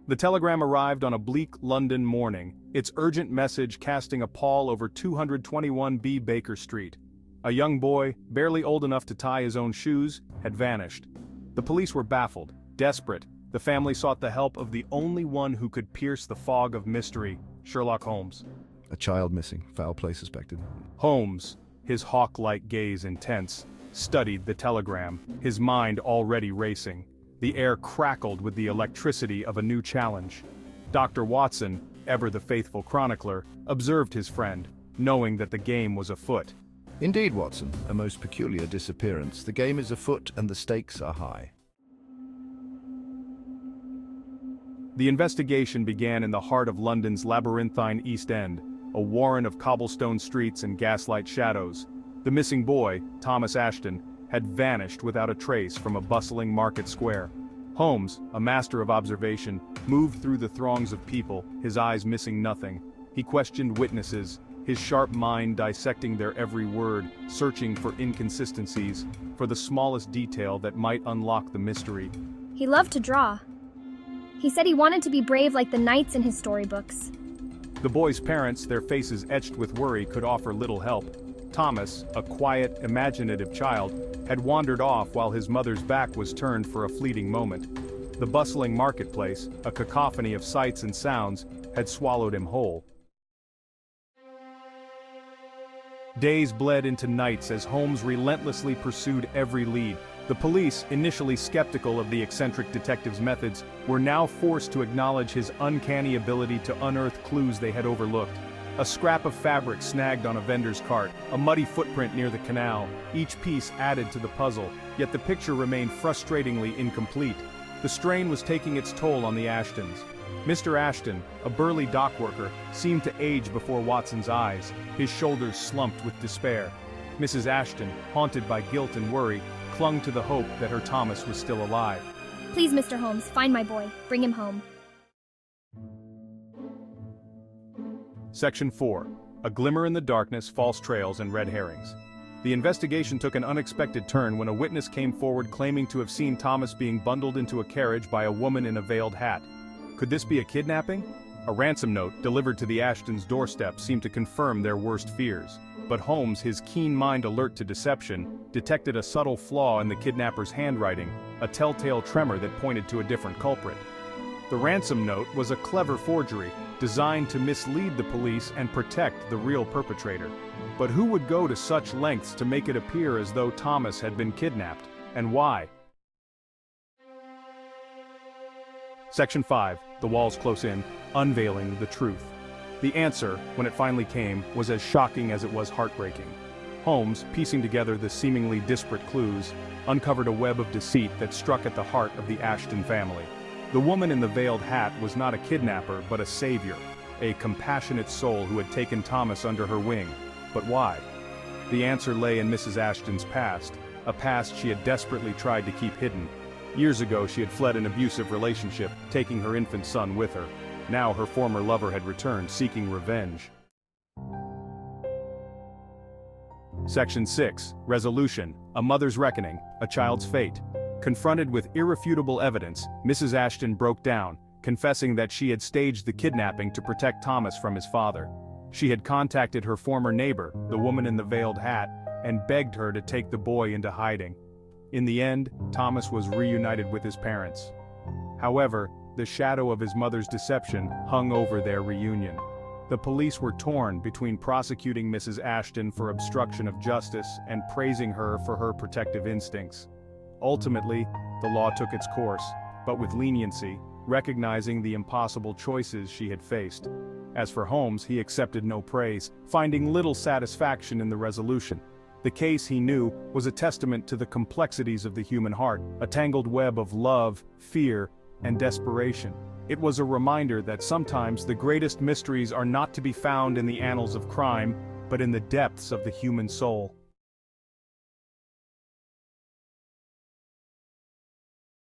The telegram arrived on a bleak London morning, its urgent message casting a pall over 221B Baker Street. A young boy, barely old enough to tie his own shoes, had vanished. The police were baffled, desperate. The family sought the help of the only one who could pierce the fog of mystery, Sherlock Holmes. A child missing, foul play suspected. Holmes, his hawk-like gaze intense, studied the telegram, his mind already racing. The air crackled with the electricity of a new challenge. Dr. Watson, ever the faithful chronicler, observed his friend, knowing that the game was afoot. Indeed, Watson, a most peculiar disappearance. The game is afoot and the stakes are high. The investigation began in the heart of London's labyrinthine East End, a warren of cobblestone streets and gaslight shadows. The missing boy, Thomas Ashton, had vanished without a trace from a bustling market square. Holmes, a master of observation, moved through the throngs of people, his eyes missing nothing. He questioned witnesses, his sharp mind dissecting their every word, searching for inconsistencies, for the smallest detail that might unlock the mystery. He loved to draw. He said he wanted to be brave like the knights in his storybooks. The boy's parents, their faces etched with worry, could offer little help. Thomas, a quiet, imaginative child, had wandered off while his mother's back was turned for a fleeting moment. The bustling marketplace, a cacophony of sights and sounds, had swallowed him whole. Days bled into nights as Holmes relentlessly pursued every lead. The police, initially skeptical of the eccentric detective's methods, were now forced to acknowledge his uncanny ability to unearth clues they had overlooked. A scrap of fabric snagged on a vendor's cart, a muddy footprint near the canal, each piece added to the puzzle, yet the picture remained frustratingly incomplete. The strain was taking its toll on the Ashtons. Mr. Ashton, a burly dockworker, seemed to age before Watson's eyes, his shoulders slumped with despair. Mrs. Ashton, haunted by guilt and worry, clung to the hope that her Thomas was still alive. Please, Mr. Holmes, find my boy. Bring him home. Section 4. A glimmer in the darkness, false trails, and red herrings. The investigation took an unexpected turn when a witness came forward claiming to have seen Thomas being bundled into a carriage by a woman in a veiled hat. Could this be a kidnapping? A ransom note, delivered to the Ashtons' doorstep, seemed to confirm their worst fears. But Holmes, his keen mind alert to deception, detected a subtle flaw in the kidnapper's handwriting, a telltale tremor that pointed to a different culprit. The ransom note was a clever forgery, designed to mislead the police and protect the real perpetrator. But who would go to such lengths to make it appear as though Thomas had been kidnapped, and why? Section 5. The walls close in, unveiling the truth. The answer, when it finally came, was as shocking as it was heartbreaking. Holmes, piecing together the seemingly disparate clues, uncovered a web of deceit that struck at the heart of the Ashton family. The woman in the veiled hat was not a kidnapper but a savior, a compassionate soul who had taken Thomas under her wing. But why? The answer lay in Mrs. Ashton's past, a past she had desperately tried to keep hidden. Years ago she had fled an abusive relationship, taking her infant son with her. Now her former lover had returned, seeking revenge. Section 6. Resolution. A mother's reckoning, a child's fate. Confronted with irrefutable evidence, Mrs. Ashton broke down, confessing that she had staged the kidnapping to protect Thomas from his father. She had contacted her former neighbor, the woman in the veiled hat, and begged her to take the boy into hiding. In the end, Thomas was reunited with his parents. However, the shadow of his mother's deception hung over their reunion. The police were torn between prosecuting Mrs. Ashton for obstruction of justice and praising her for her protective instincts. Ultimately, the law took its course, but with leniency, recognizing the impossible choices she had faced. As for Holmes, he accepted no praise, finding little satisfaction in the resolution. The case, he knew, was a testament to the complexities of the human heart, a tangled web of love, fear, and desperation. It was a reminder that sometimes the greatest mysteries are not to be found in the annals of crime, but in the depths of the human soul.